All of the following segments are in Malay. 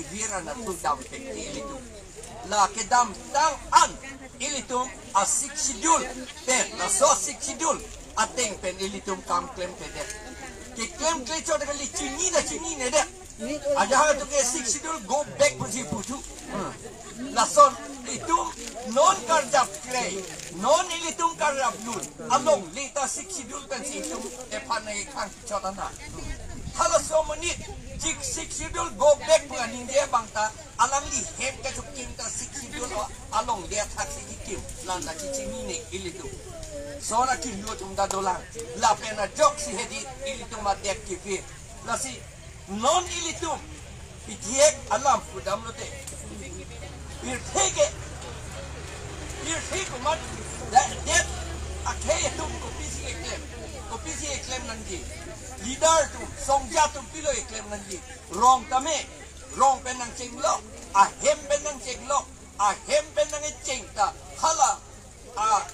kiviran at tudam pekti ilitum. La kedam tang an ilitum a siksidul pen la so siksidul ateng pen ilitum kam klem pede. Ke klem klecho de kali chini ne de. Aja ha tu ke siksidul go back puji putu. La son ilitum non karjap klei non ilitum karjap lun along lita siksidul pen situm e panai kang chotana. Hala so menit jik siksidul go back penganing dia bangta alang li hem ka chukim ta siksidul along dia tak sikim landa chini ne ilitum. Sona KILU tunda dolang la pena jok si hedi ilitum adek kifi la si non ilitum pitiek alam pudam lote bir thege mat that akhe tum ko pisi eklem nangji leader tu songja tu pilo eklem nangji rong tame rong penang cenglo a hem penang cenglo a hem penang cengta hala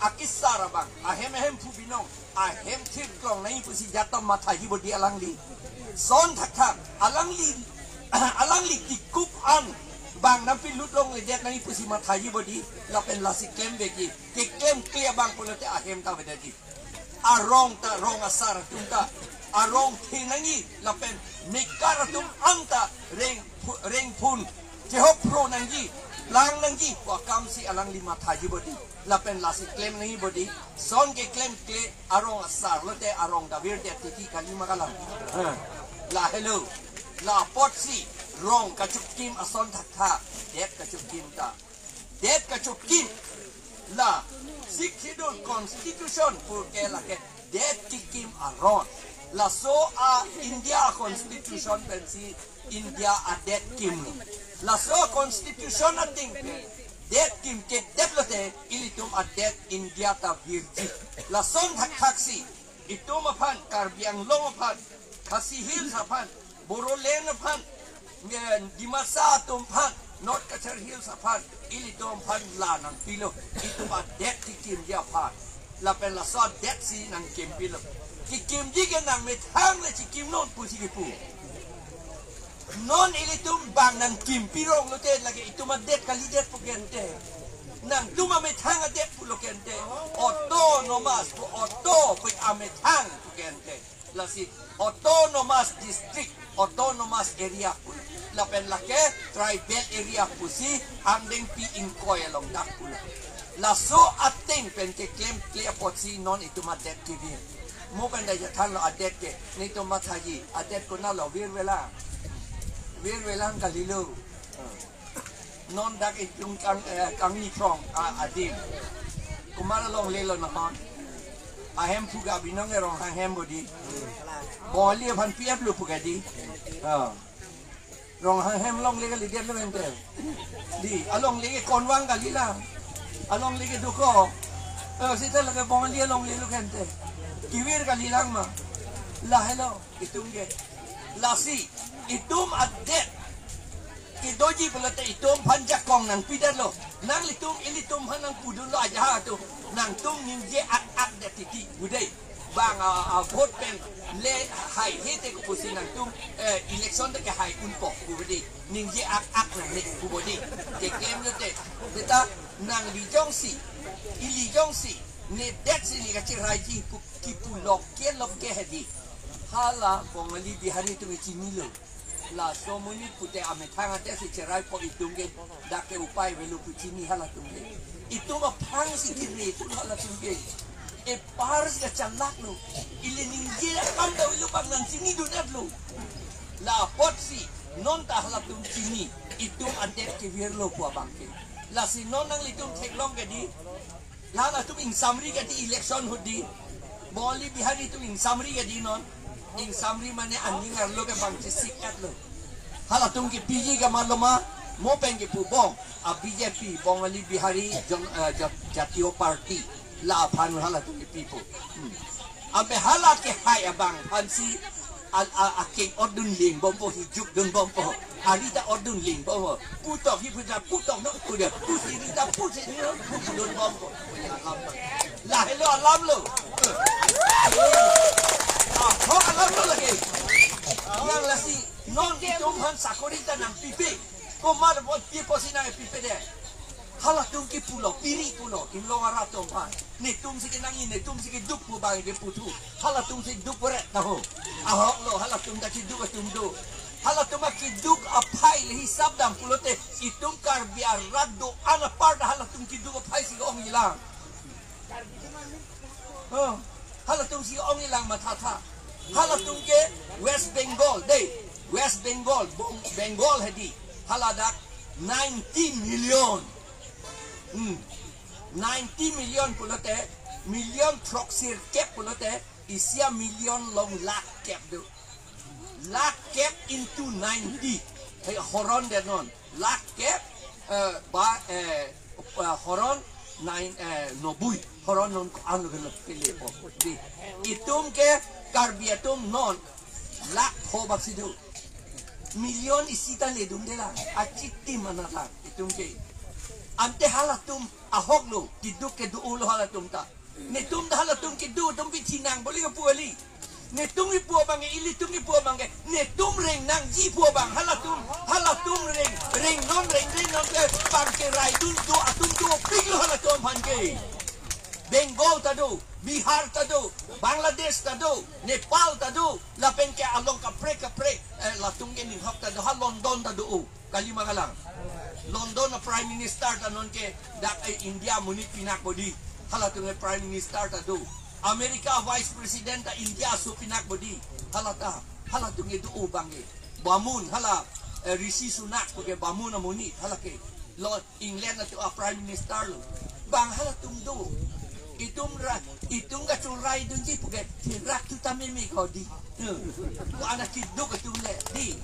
akisara bang ahem pubinong ahem thir klong nai pusi jatam matha hi bodi alang li son thakha alang li tikup an bang nampi lutlong le det nai pusi matha hi bodi la pen la si klem begi ke klem clear bang pulote ahem ta bedadi arong ta rong asara tunta arong thinangi la pen mikara tum anta reng pun jehop pro nangi lang nangi wa kam si alang li matha hi bodi lapen lasi claim nahi body son ke claim ke arong asar lote arong da wir de tiki kali magalam la hello la potsi rong kachukim ason thakha det kachukim ta det kachukim la sikidul constitution pur ke la ke det kikim aron la so a India constitution pensi India adet kim la so constitution ating det kim ke deplote ilitum adet India ta virji la son taksi itum aphan karbiang long aphan khasi hills aphan borolen aphan dimasa tum phan not kachar hills aphan ilitum phan la nang pilo itum adet kim dia phan la pen la so det si nang kim pilo kim ji ke nang me thang le kim non pusi ki pu non ilitum bang nang kim pirong lote lagi itu madet kali det pugente nang tuma methang adet pulokente autonomous pe amethang pugente lasi autonomous district autonomous area la pen lake tribal area pusi andeng pi inkoy along dak pula la so ateng pen ke claim clear potsi non itu madet kivi mo pen da jathan lo adet ke ni to mathaji adet ko na lo wir velang KILU non dak itung kang ni trong adim kumara long lelo na han ahem puga binong erong hem bodi boli phan piat lu puga di rong hem long le gali dia lo ente di along le kon wang gali la along le du ko sita la boli long le lu kente kiwir gali lang ma la hello itung ge lasi itum adet kidoji pelate itum panjak kong nang pidat lo nang litum ilitum hanang pudun lo aja tu nang tum ninje ak de titi budai bang vote pen le hai hete ko pusi nang tum election de ke hai unpo budai ninje ak nang ne budai ke kem lote beta nang lijong si ne det si ni ka chirai ji ki pulok ke hedi hala bongali bihari tu chini lo la somoni pute amethanga te si cherai po itunge dake upai velu chini hala tunge itu ma phang si kiri tu hala tunge e pars ga chalak lo ile ninge kam da velu bang nan chini du dat lo la potsi non ta hala tung chini itu adet ke vir lo po bangke la si non nang litum theklong ga di la la tu ing samri ga di election hudi boli bihari tu ing samri ga di non ing samri mane aning arlo ke bangchi sikat lo hala tum ki piji ka maloma mo penge pu bong a BJP bongali bihari jatiyo party la phan hala tum ki people abe hala ke hai abang pansi a king odun ling bompo hijuk dun bompo arita odun ling bompo putok hi puja putok no puja pusi rita pusi dun bompo la hello alam lo kok alam lo lagi yang lasi non itum han sakorita nang pipi Komar buat pipo sinang pipede. Hala tungki pulo, piri pulo, in longa rato pan. Netum sige nangin, netum sige duk mo bang de putu. Hala tung sige duk beret taho. Ahok lo, hala tung taki duk atum do. Hala tumaki duk apai lehi sabdam pulote. Itum kar biar rado ana parda hala tungki duk apai sige ong ilang. Hala tung sige ong ilang matata. Hala tungke West Bengal, day West Bengal, Bengal hadi. Hala dak 90 million. 90 million pulote, million proxy cap pulote, isya million long lakh cap do. Lakh cap into 90. Hey, horon denon. Lakh cap, horon 9 nobui. Horon non ko ano gano pili po. Itum ke karbiatum non lakh ho baksido. Million isitan ledum dela. Achiti manata itum ke. Ante halatum ahok lo kiduk ke duulo halatum ta. Netum dah halatum kidu tum bitinang boleh ke puali. Netum ipu bang ilitum ipu bang netum reng nangji pu bang halatum reng non ke bang ke raidun do atum do piglo halatum hanke. Bengal tado, Bihar tado, Bangladesh tado, Nepal tado, lapen ke along kapre latung ke ning hok tado ha London tado kalima kalang. London na Prime Minister tanon ke dak India munit pinak bodi hala tu Prime Minister tado Amerika Vice President ta India su pinak bodi hala tu ngedu bange bamun hala Rishi Sunak ke bamun na munit hala ke Lord England na tu Prime Minister lo bang hala tumdo itum ga churai dun ji puge tirak tu tamimi ko di ku anak kiddo ka tumle di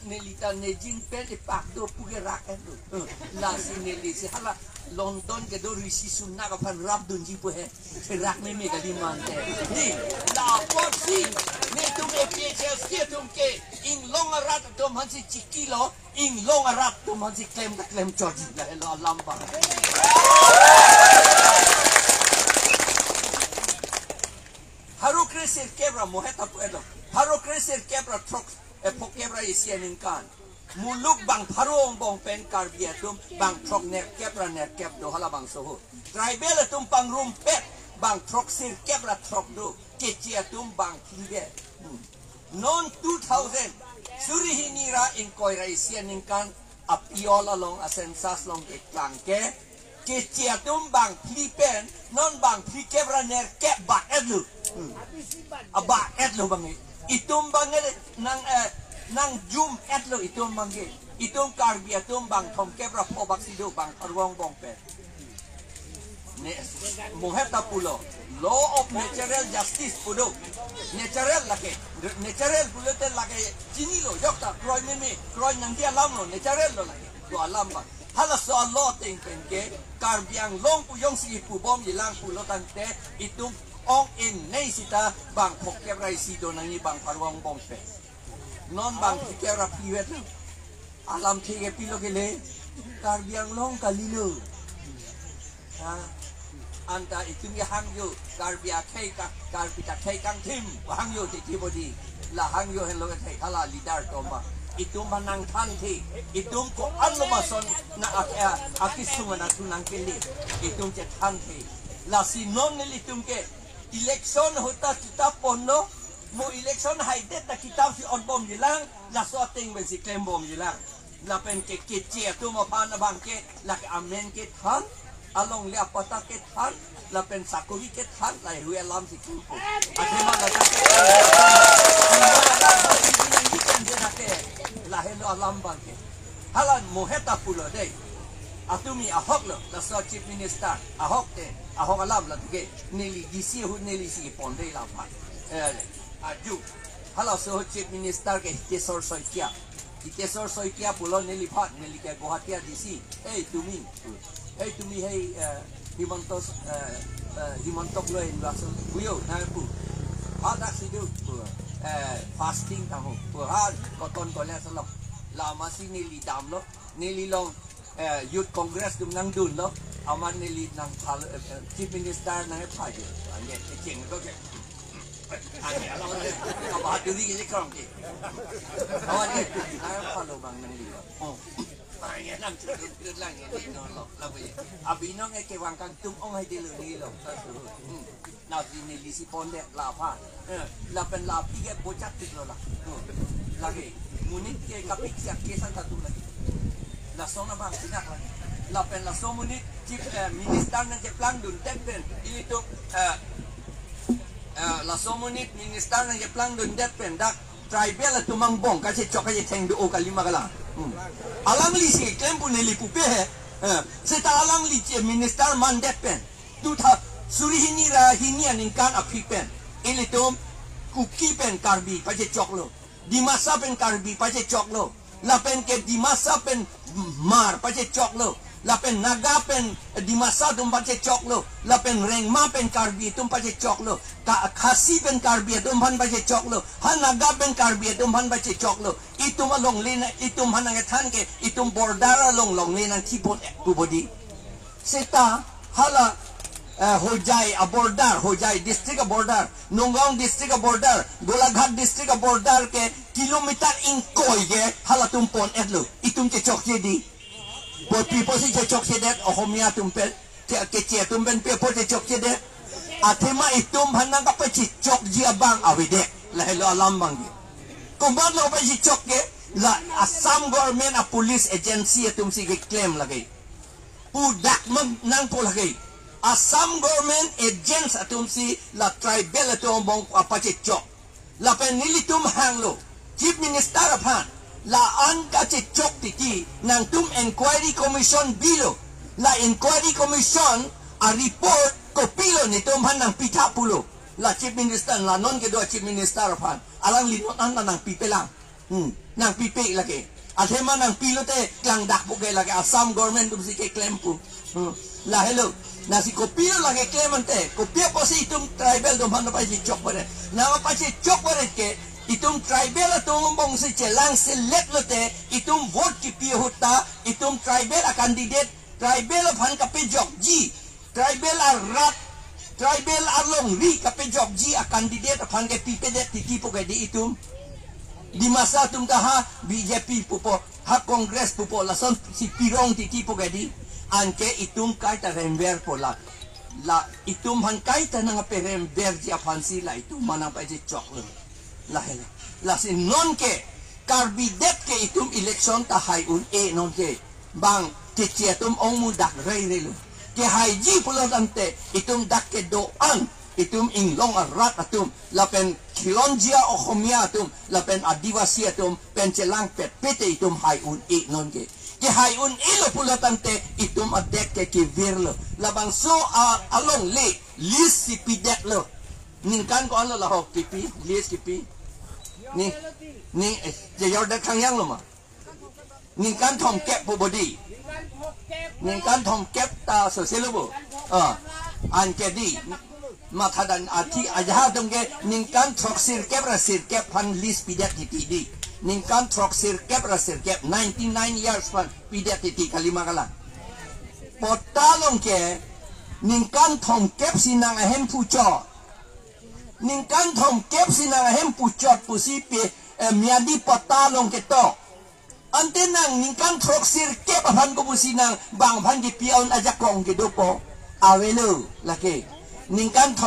nilita nejin pe de pak do puge rak endo la sineli si hala London ke do Rishi Sunak ka pan rap dun ji pu he tirak me ga di mante di la posi ne tum e PHL sia tum ke in longa rat tum hansi chikilo in longa rat tum hansi klem choji la lamba Haro kreser kebra moheta puedo. Haro kreser kebra trok epok kebra isianin kan. Muluk bang parong bong pen karbiatum bang trok ner kebra ner keb do hala bang soho. Tribal tum pang rumpet bang trok sir kebra trok do keciatum bang kinde. Non 2000 suri hinira in koira isianin kan apiola long asensas long eklangke. Keciatum bang flipen non bang flikebra ner keb bak edlu. Aba etlo bangi itum bangi nang jum etlo itum bangi itum karbi itum bang thom kebra po baksido bang arwong bongpe ne moheta pulo law of natural justice pudo natural pulo te lake chini lo jokta kroy meme kroy nang dia lam lo natural lo lake do alam ba hala so law ting penke karbiang long puyong si pubom yilang pulo tante itum Ong in nei sita bang pokebra isido nangi bang parwang bongpe non bang pokebra piwet alam thege pilo gele karbiang long KILU anta itungi hangyo karbia karbita kang tim hangyo ti bodi la hangyo hello thai hala leader tomba itum manang thanthi itum ko anlomason na akisunga na tunang kili itum che thanthi la sinon nilitum ke election hota kita pono mo election haide ta kita si on bom yilang la sorting ben si claim bom yilang la pen ke che tu mo pan bang ke la ke amen ke than along le apata ke than la pen sakuri ke than la hu alam si ku adema la helo alam bang ke halan moheta pulo dei atumi ahok lo la so chief minister ahok te ahok alam la ke neli disi hu neli si ponde la pa aju hala so chief minister ke tesor soikia pulo neli phat neli ke gohatia disi hey tumi hey himantok lo in rasul buyo na pu ada sidu fasting tahu pu ha koton kole salok la masi neli dam lo neli long youth congress dum nang dun lo aman neli nang chief minister nang phaje ane ching ko ke Apa hati ni kita kerang ke? Awak ni, saya follow bang nang dia. Oh, ayah nam cerita lang ni nolak, lalu je. Abi nong ke wang kangtung ong hai dia ni loh. Nak ini lisi pondek lapa, lapan lapi ke bocah tu lah. Lagi, munit ke kapik siap kesan satu lagi. Lasona bang tidak lagi. Lapan laso munit cip minister nang ceplang dun tempen ini tu. Laso munit minister nang ceplang dun tempen dak tribal tu mangbong kasi cok kasi ceng do kalima kala. Alang li si klaim pun neli pupe he. Seta alang li minister man tempen. Tu tha suri hini ra hini aningkan apipen. Ini tu kuki pen karbi pasi cok lo. Di masa pen karbi pasi cok lo. Lapen ke di masa pen mar pasi cok lo. Lapen naga pen di masa tum pasi cok lo. Lapen rengma pen karbi tum pasi cok lo. Khasi pen karbi tum pan pasi cok lo. Han naga pen karbi tum pan pasi cok lo. Itum along lena itum hanang ethan ke itum bordara long lena tipon bubodi. Seta hala Hojai abordar, Hojai district abordar, Nonggaon district abordar, Golaghat district abordar ke kilometer ingkoy ke halatum pon etlo. Itum che chok che di. Por people si che chok che det ohomia tumpel ke che tumben pe por che chok che det. Atema itum hanang ka pe chok jia bang awide. La hello alam bang. Kombat lo pe chok ke la Assam government a police agency itum si ke claim lagi. Udak mang nang po lagi. Assam government agents atum si la tribal atum bong apache chok. La penilitum hanglo. Chief Minister aphan. La an kache chok tiki nang tum inquiry commission bilo. La inquiry commission a report kopilo ni tum han nang pita pulo. La Chief Minister la non ke do Chief Minister aphan. Alang linot an nang pipe lang. Nang pipe lagi. Athema nang pilote klang dak buke lagi Assam government tum si ke claim pu. La hello. Nasi kopio lagi kemante, kopio posi itum tribal dom handa pasi chok pare. Nama pasi chok pare ke itum tribal atum bong si celang select lote itum vote kipi hutta itum tribal a candidate tribal phan kape jok ji tribal a rat tribal a long ri kape jok ji a candidate phan ke pipe det titi poke di itum di masa tum taha BJP pupo ha Congress pupo lason si pirong titi poke di anke itum kaita rember pola la itum han kaita nang perember ji afansi la itum mana pa ji choklo la hela la sin non ke karbidet ke itum election ta hai un e non ke bang ke chetum ong mu dak rei relu ke hai ji pulot ante itum dak ke do an itum inglong arat atum la pen kilonjia o khomia atum la pen adivasi atum pen chelang pet pete itum hai un e non ke ke hai un ilo pulatante itum adek ke kivirlo labang so along le lis si pidet lo ningkan ko ano la ho kipi lis kipi ni je yorda kangyang lo ma ningkan thom kep po body ningkan thom kep ta so selobo an ke di mathadan ati aja dong ke ningkan thok sir kep han lis pidet di ningkan trok sirkep 99 years pan pidet titi kalima kala potalong ke ningkan thom kep sinang ahem pucho ningkan thom kep sinang ahem puchot pusi pe miadi potalong ke to ante nang ningkan trok sirkep apan ko pusinang bang pan ki piaun aja kong ke dopo awelo lake ningkan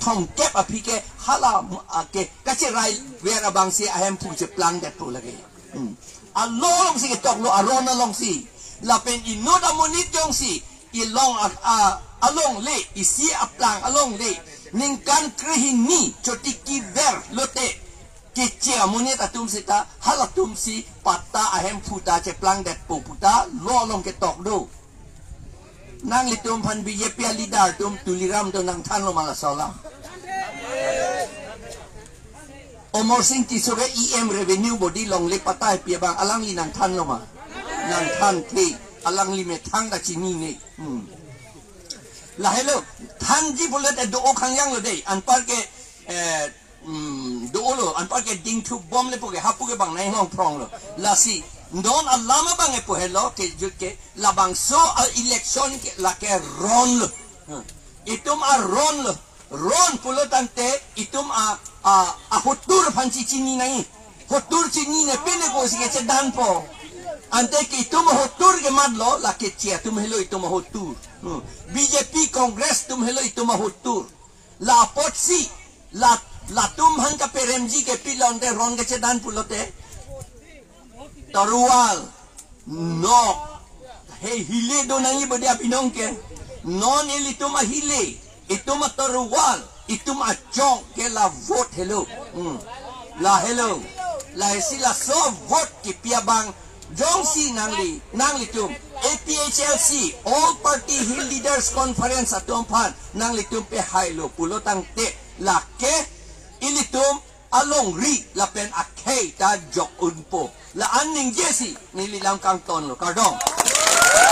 thom kep apike hala ke kache rai vera bang si ahem pu je plang dat pu lagi along si tok lo aron along si lapen inoda monit jong si ilong along le isi aplang along le ningkan krihini chotiki ver lote ke che monit atum sita hala tum si patta ahem pu ta je plang dat pu puta lo long ke tok do nang litum pan BJP leader tum tuliram to nang than lo mala sola Omor sing tisoge EM revenue body Longle patai pia bang alang li nang than lo ma nang than te alang li me thang da chini ne la hello than ji bolet do o khang yang lo dei an par ke do lo an par ke ding thu bom le poke hapu ke bang nai hong prong lo la si Don alama bang e pohelo ke juke labang so election ke la ke ron lo itum a ron lo ron pulo tante itum hutur panci chini nai hutur chini ne pene ko sige che danpo ante ki itum hutur ke madlo la ke chia tum helo itum hutur BJP Congress tum helo itum hutur la potsi la tum han ka peremji ke pilon de ron ke che dan pulote tarual no hey hile do nai bedia pinong ke non ili itum hile itu mah terual, itu mah jong ke la vote hello, la hello, la sila so vote ki piabang jong si nangli tum APHLC All Party Hill Leaders Conference atom pan nangli tum pe hailo pulotang te la ke ilitum along ri la pen akhay ta jok unpo la aning jesi nililang kang ton lo kardong.